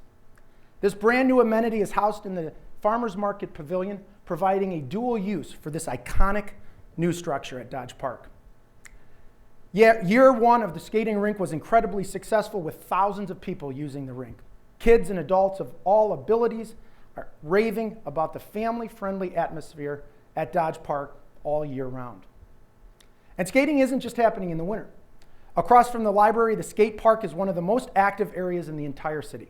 This brand new amenity is housed in the Farmers Market Pavilion, providing a dual use for this iconic new structure at Dodge Park. Year one of the skating rink was incredibly successful with thousands of people using the rink. Kids and adults of all abilities are raving about the family-friendly atmosphere at Dodge Park all year round. And skating isn't just happening in the winter. Across from the library, the skate park is one of the most active areas in the entire city.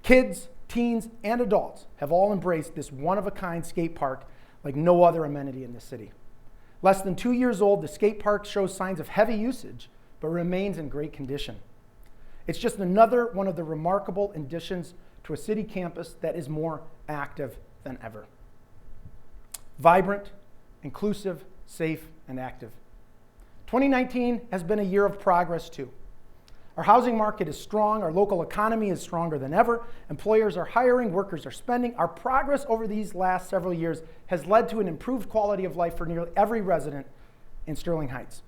Kids, teens, and adults have all embraced this one-of-a-kind skate park like no other amenity in the city. Less than 2 years old, the skate park shows signs of heavy usage, but remains in great condition. It's just another one of the remarkable additions to a city campus that is more active than ever. Vibrant, inclusive, safe, and active. 2019 has been a year of progress too. Our housing market is strong, our local economy is stronger than ever, employers are hiring, workers are spending. Our progress over these last several years has led to an improved quality of life for nearly every resident in Sterling Heights.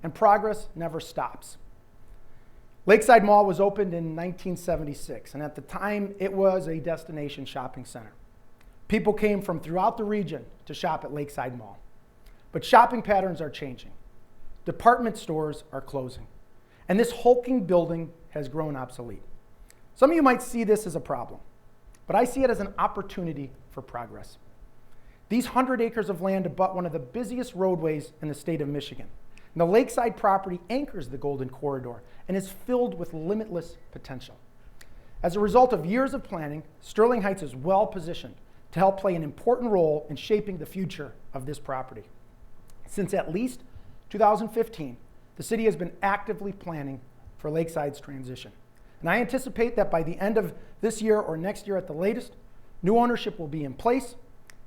And progress never stops. Lakeside Mall was opened in 1976, and at the time it was a destination shopping center. People came from throughout the region to shop at Lakeside Mall. But shopping patterns are changing. Department stores are closing. And this hulking building has grown obsolete. Some of you might see this as a problem, but I see it as an opportunity for progress. These 100 acres of land abut one of the busiest roadways in the state of Michigan. And the lakeside property anchors the Golden Corridor and is filled with limitless potential. As a result of years of planning, Sterling Heights is well positioned to help play an important role in shaping the future of this property. Since at least 2015, the city has been actively planning for Lakeside's transition. And I anticipate that by the end of this year or next year at the latest, new ownership will be in place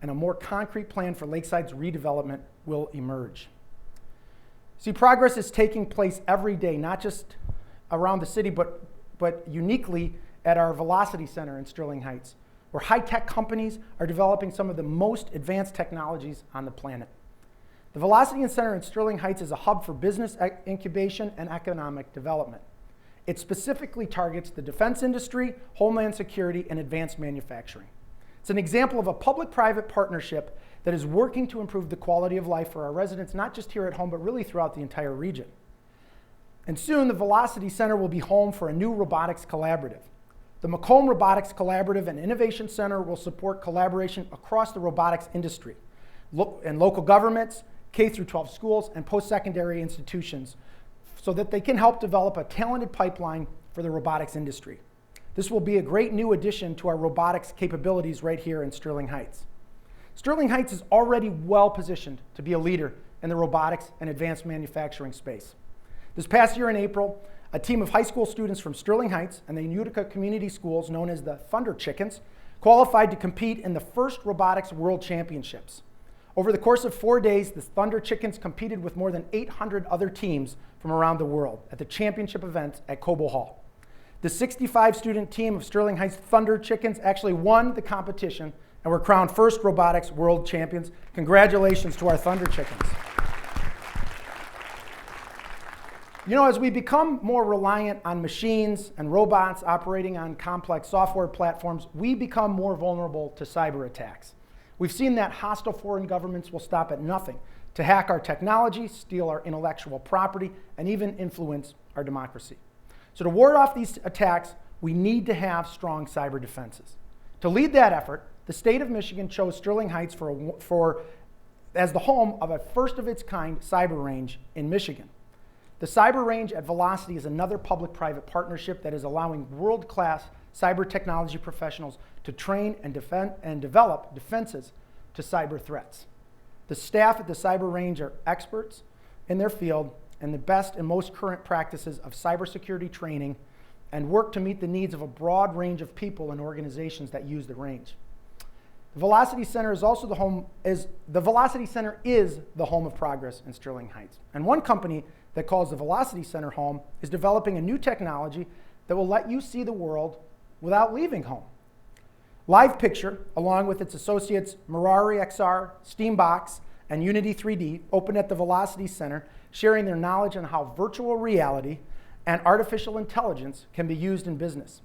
and a more concrete plan for Lakeside's redevelopment will emerge. See, progress is taking place every day, not just around the city, but uniquely at our Velocity Center in Sterling Heights, where high-tech companies are developing some of the most advanced technologies on the planet. The Velocity Center in Sterling Heights is a hub for business incubation and economic development. It specifically targets the defense industry, homeland security, and advanced manufacturing. It's an example of a public-private partnership that is working to improve the quality of life for our residents, not just here at home, but really throughout the entire region. And soon, the Velocity Center will be home for a new robotics collaborative. The Macomb Robotics Collaborative and Innovation Center will support collaboration across the robotics industry and local governments, K-12 schools, and post-secondary institutions so that they can help develop a talented pipeline for the robotics industry. This will be a great new addition to our robotics capabilities right here in Sterling Heights. Sterling Heights is already well positioned to be a leader in the robotics and advanced manufacturing space. This past year in April, a team of high school students from Sterling Heights and the Utica Community Schools, known as the Thunder Chickens, qualified to compete in the first Robotics World Championships. Over the course of 4 days, the Thunder Chickens competed with more than 800 other teams from around the world at the championship event at Cobo Hall. The 65-student team of Sterling Heights Thunder Chickens actually won the competition and were crowned first Robotics World Champions. Congratulations to our Thunder Chickens. You know, as we become more reliant on machines and robots operating on complex software platforms, we become more vulnerable to cyber attacks. We've seen that hostile foreign governments will stop at nothing to hack our technology, steal our intellectual property, and even influence our democracy. So to ward off these attacks, we need to have strong cyber defenses. To lead that effort, the state of Michigan chose Sterling Heights as the home of a first-of-its-kind cyber range in Michigan. The cyber range at Velocity is another public-private partnership that is allowing world-class cyber technology professionals to train and develop defenses to cyber threats. The staff at the cyber range are experts in their field and the best and most current practices of cybersecurity training and work to meet the needs of a broad range of people and organizations that use the range. The Velocity Center is also the home of progress in Sterling Heights. And one company that calls the Velocity Center home is developing a new technology that will let you see the world without leaving home. Live Picture, along with its associates Mirari XR, Steambox, and Unity 3D, opened at the Velocity Center, sharing their knowledge on how virtual reality and artificial intelligence can be used in business.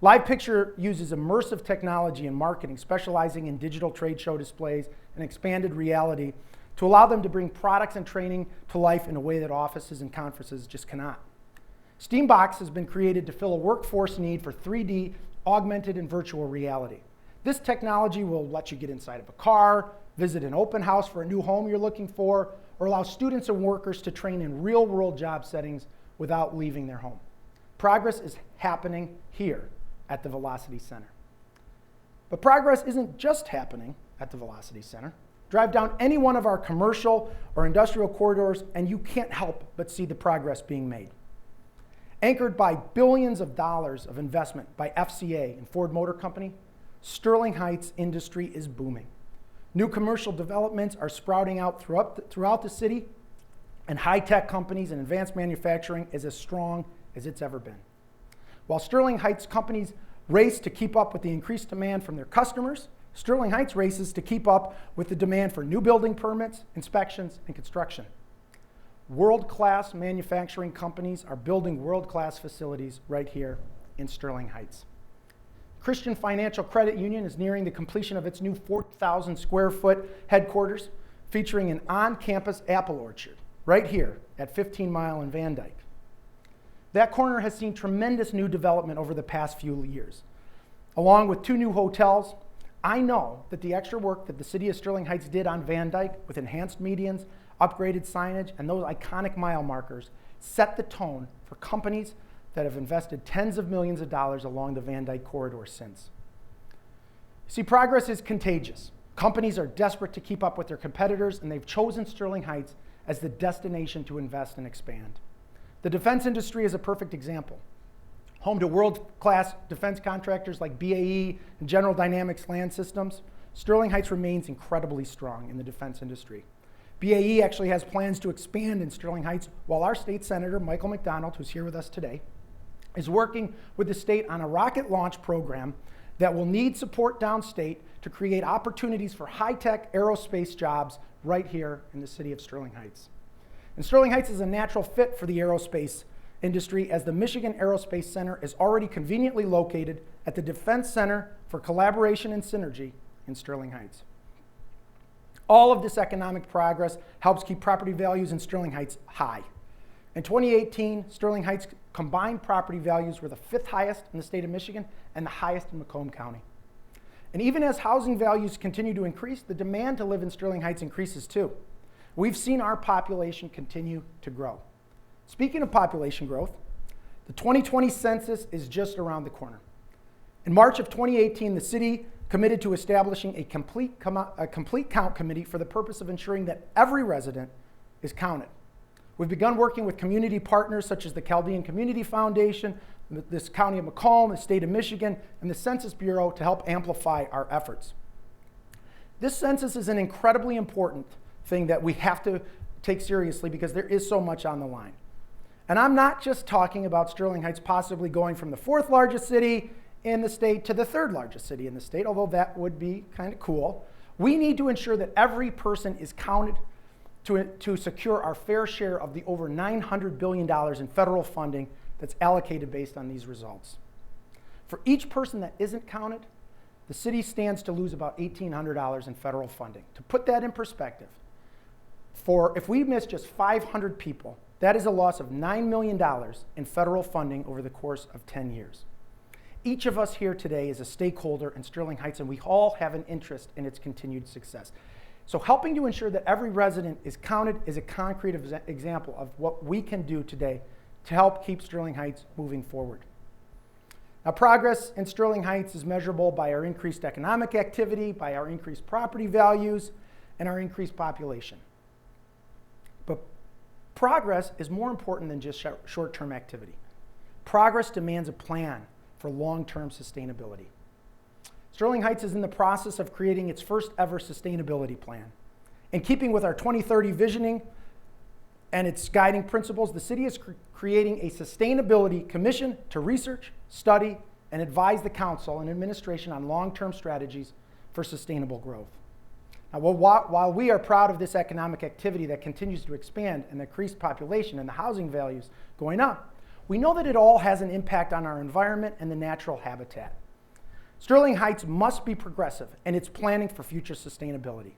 Live Picture uses immersive technology in marketing, specializing in digital trade show displays and expanded reality to allow them to bring products and training to life in a way that offices and conferences just cannot. Steambox has been created to fill a workforce need for 3D, augmented, and virtual reality. This technology will let you get inside of a car, visit an open house for a new home you're looking for, or allow students and workers to train in real-world job settings without leaving their home. Progress is happening here at the Velocity Center. But progress isn't just happening at the Velocity Center. Drive down any one of our commercial or industrial corridors and you can't help but see the progress being made. Anchored by billions of dollars of investment by FCA and Ford Motor Company, Sterling Heights industry is booming. New commercial developments are sprouting out throughout the city, and high-tech companies and advanced manufacturing is as strong as it's ever been. While Sterling Heights companies race to keep up with the increased demand from their customers, Sterling Heights races to keep up with the demand for new building permits, inspections, and construction. World-class manufacturing companies are building world-class facilities right here in Sterling Heights. Christian Financial Credit Union is nearing the completion of its new 4,000 square foot headquarters, featuring an on-campus apple orchard right here at 15 Mile and Van Dyke. That corner has seen tremendous new development over the past few years. Along with 2 new hotels, I know that the extra work that the city of Sterling Heights did on Van Dyke with enhanced medians, upgraded signage, and those iconic mile markers set the tone for companies that have invested tens of millions of dollars along the Van Dyke corridor since. See, progress is contagious. Companies are desperate to keep up with their competitors, and they've chosen Sterling Heights as the destination to invest and expand. The defense industry is a perfect example. Home to world-class defense contractors like BAE and General Dynamics Land Systems, Sterling Heights remains incredibly strong in the defense industry. BAE actually has plans to expand in Sterling Heights, while our state senator, Michael McDonald, who's here with us today, is working with the state on a rocket launch program that will need support downstate to create opportunities for high-tech aerospace jobs right here in the city of Sterling Heights. And Sterling Heights is a natural fit for the aerospace industry, as the Michigan Aerospace Center is already conveniently located at the Defense Center for Collaboration and Synergy in Sterling Heights. All of this economic progress helps keep property values in Sterling Heights high. In 2018, Sterling Heights combined property values were the 5th highest in the state of Michigan and the highest in Macomb County. And even as housing values continue to increase, the demand to live in Sterling Heights increases too. We've seen our population continue to grow. Speaking of population growth, the 2020 census is just around the corner. In March of 2018, the city committed to establishing a complete count committee for the purpose of ensuring that every resident is counted. We've begun working with community partners such as the Chaldean Community Foundation, this county of Macomb, the state of Michigan, and the Census Bureau to help amplify our efforts. This census is an incredibly important thing that we have to take seriously because there is so much on the line. And I'm not just talking about Sterling Heights possibly going from the 4th largest city in the state to the 3rd largest city in the state, although that would be kind of cool. We need to ensure that every person is counted to secure our fair share of the over $900 billion in federal funding that's allocated based on these results. For each person that isn't counted, the city stands to lose about $1,800 in federal funding. To put that in perspective, if we miss just 500 people, that is a loss of $9 million in federal funding over the course of 10 years. Each of us here today is a stakeholder in Sterling Heights, and we all have an interest in its continued success. So helping to ensure that every resident is counted is a concrete example of what we can do today to help keep Sterling Heights moving forward. Now, progress in Sterling Heights is measurable by our increased economic activity, by our increased property values, and our increased population. But progress is more important than just short-term activity. Progress demands a plan for long-term sustainability. Sterling Heights is in the process of creating its first ever sustainability plan. In keeping with our 2030 visioning and its guiding principles, the city is creating a sustainability commission to research, study, and advise the council and administration on long-term strategies for sustainable growth. Now, while we are proud of this economic activity that continues to expand and the increased population and the housing values going up, we know that it all has an impact on our environment and the natural habitat. Sterling Heights must be progressive in its planning for future sustainability.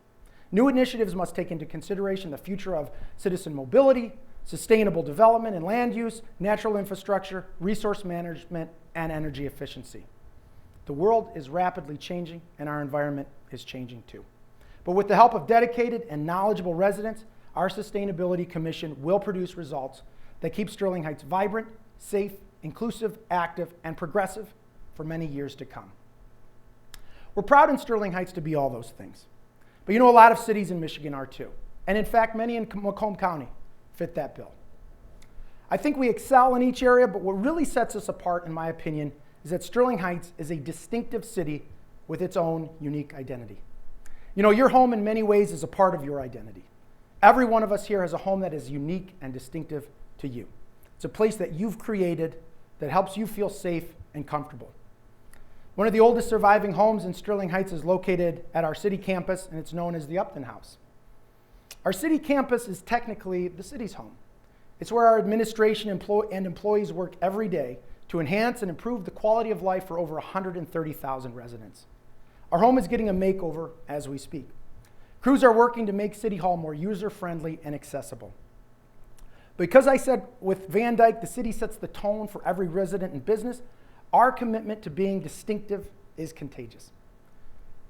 New initiatives must take into consideration the future of citizen mobility, sustainable development and land use, natural infrastructure, resource management, and energy efficiency. The world is rapidly changing, and our environment is changing too. But with the help of dedicated and knowledgeable residents, our Sustainability Commission will produce results that keep Sterling Heights vibrant, safe, inclusive, active, and progressive for many years to come. We're proud in Sterling Heights to be all those things. But you know, a lot of cities in Michigan are too. And in fact, many in Macomb County fit that bill. I think we excel in each area, but what really sets us apart, in my opinion, is that Sterling Heights is a distinctive city with its own unique identity. You know, your home in many ways is a part of your identity. Every one of us here has a home that is unique and distinctive to you. It's a place that you've created that helps you feel safe and comfortable. One of the oldest surviving homes in Sterling Heights is located at our city campus, and it's known as the Upton House. Our city campus is technically the city's home. It's where our administration and employees work every day to enhance and improve the quality of life for over 130,000 residents. Our home is getting a makeover as we speak. Crews are working to make City Hall more user-friendly and accessible. Because I said with Van Dyke, the city sets the tone for every resident and business, our commitment to being distinctive is contagious.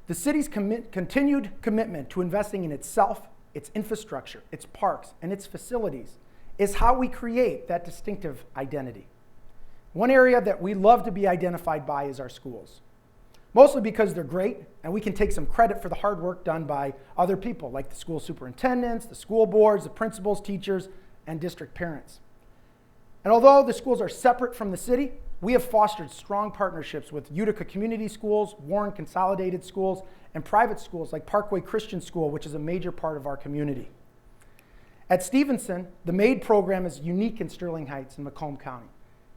The city's continued commitment to investing in itself, its infrastructure, its parks, and its facilities is how we create that distinctive identity. One area that we love to be identified by is our schools. Mostly because they're great, and we can take some credit for the hard work done by other people, like the school superintendents, the school boards, the principals, teachers, and district parents. And although the schools are separate from the city, we have fostered strong partnerships with Utica Community Schools, Warren Consolidated Schools, and private schools like Parkway Christian School, which is a major part of our community. At Stevenson, the MAID program is unique in Sterling Heights in Macomb County.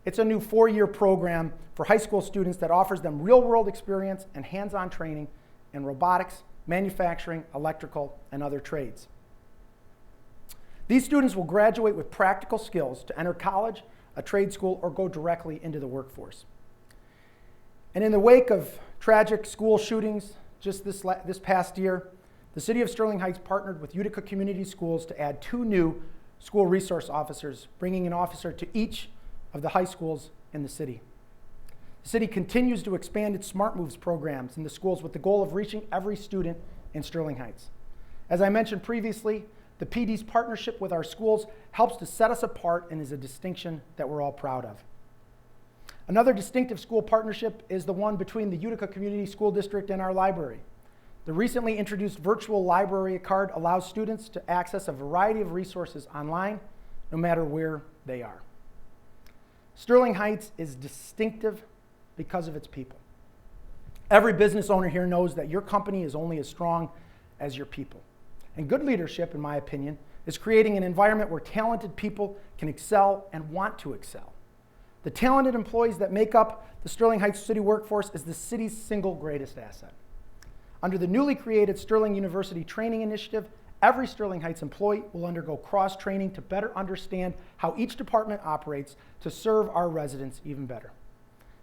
It's a new 4-year program for high school students that offers them real-world experience and hands-on training in robotics, manufacturing, electrical, and other trades. These students will graduate with practical skills to enter college, a trade school, or go directly into the workforce. And in the wake of tragic school shootings just this past year, the City of Sterling Heights partnered with Utica Community Schools to add 2 new school resource officers, bringing an officer to each of the high schools in the city. The city continues to expand its Smart Moves programs in the schools with the goal of reaching every student in Sterling Heights. As I mentioned previously, the PD's partnership with our schools helps to set us apart and is a distinction that we're all proud of. Another distinctive school partnership is the one between the Utica Community School District and our library. The recently introduced virtual library card allows students to access a variety of resources online, no matter where they are. Sterling Heights is distinctive because of its people. Every business owner here knows that your company is only as strong as your people. And good leadership, in my opinion, is creating an environment where talented people can excel and want to excel. The talented employees that make up the Sterling Heights city workforce is the city's single greatest asset. Under the newly created Sterling University Training Initiative, every Sterling Heights employee will undergo cross-training to better understand how each department operates to serve our residents even better.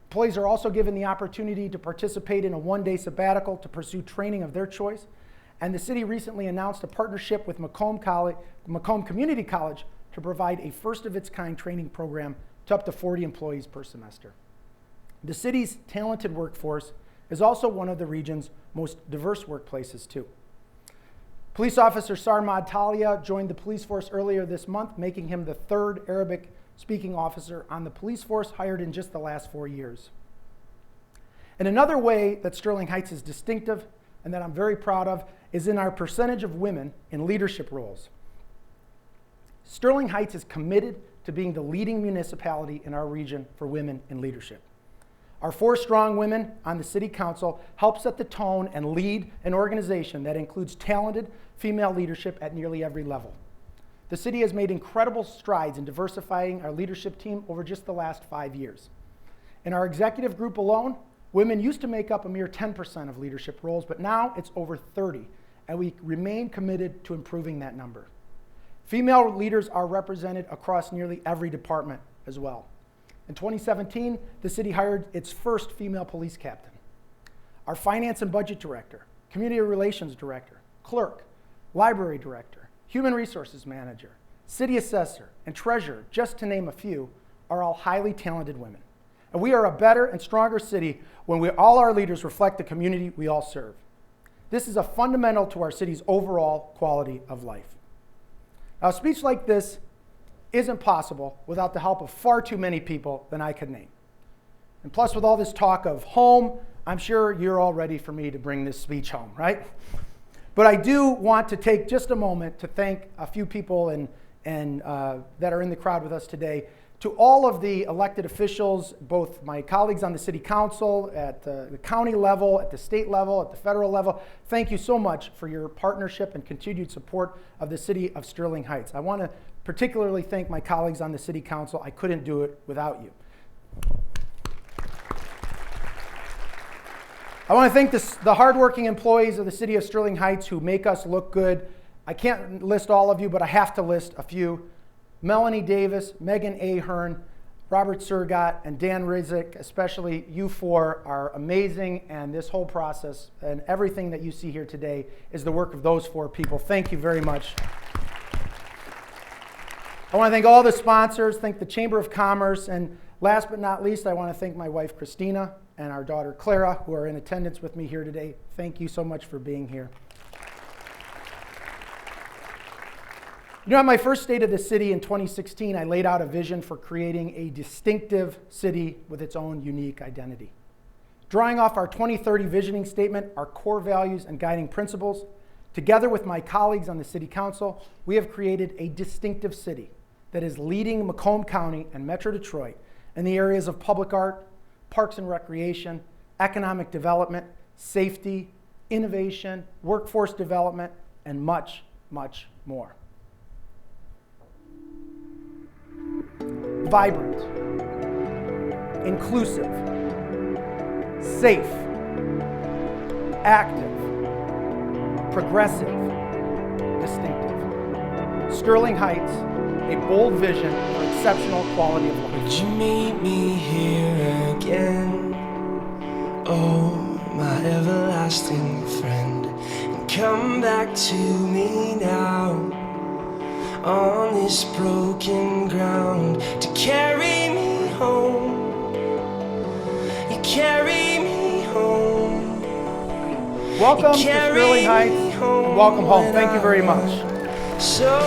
Employees are also given the opportunity to participate in a 1-day sabbatical to pursue training of their choice. And the city recently announced a partnership with Macomb Community College to provide a first-of-its-kind training program to up to 40 employees per semester. The city's talented workforce is also one of the region's most diverse workplaces, too. Police officer Sarmad Talia joined the police force earlier this month, making him the 3rd Arabic-speaking officer on the police force hired in just the last 4 years. And another way that Sterling Heights is distinctive and that I'm very proud of is in our percentage of women in leadership roles. Sterling Heights is committed to being the leading municipality in our region for women in leadership. Our 4 strong women on the city council help set the tone and lead an organization that includes talented female leadership at nearly every level. The city has made incredible strides in diversifying our leadership team over just the last 5 years. In our executive group alone, women used to make up a mere 10% of leadership roles, but now it's over 30, and we remain committed to improving that number. Female leaders are represented across nearly every department as well. In 2017, the city hired its first female police captain. Our finance and budget director, community relations director, clerk, library director, human resources manager, city assessor, and treasurer, just to name a few, are all highly talented women. And we are a better and stronger city when all our leaders reflect the community we all serve. This is a fundamental to our city's overall quality of life. Now, a speech like this isn't possible without the help of far too many people than I could name. And plus, with all this talk of home, I'm sure you're all ready for me to bring this speech home, right? But I do want to take just a moment to thank a few people that are in the crowd with us today. To all of the elected officials, both my colleagues on the city council, at the county level, at the state level, at the federal level, thank you so much for your partnership and continued support of the city of Sterling Heights. I want to particularly thank my colleagues on the city council. I couldn't do it without you. I want to thank the hardworking employees of the city of Sterling Heights who make us look good. I can't list all of you, but I have to list a few. Melanie Davis, Megan Ahern, Robert Surgott, and Dan Rizik, especially you four, are amazing, and this whole process and everything that you see here today is the work of those four people. Thank you very much. I want to thank all the sponsors, thank the Chamber of Commerce, and last but not least, I want to thank my wife, Christina, and our daughter, Clara, who are in attendance with me here today. Thank you so much for being here. You know, at my first State of the City in 2016, I laid out a vision for creating a distinctive city with its own unique identity. Drawing off our 2030 visioning statement, our core values and guiding principles, together with my colleagues on the City Council, we have created a distinctive city that is leading Macomb County and Metro Detroit in the areas of public art, parks and recreation, economic development, safety, innovation, workforce development, and much, much more. Vibrant, inclusive, safe, active, progressive, distinctive. Sterling Heights, a bold vision for exceptional quality of life. Would you meet me here again? Oh, my everlasting friend, and come back to me now. On this broken ground, to carry me home. You carry me home. Welcome to Sterling Heights, and welcome home. Thank you very much. So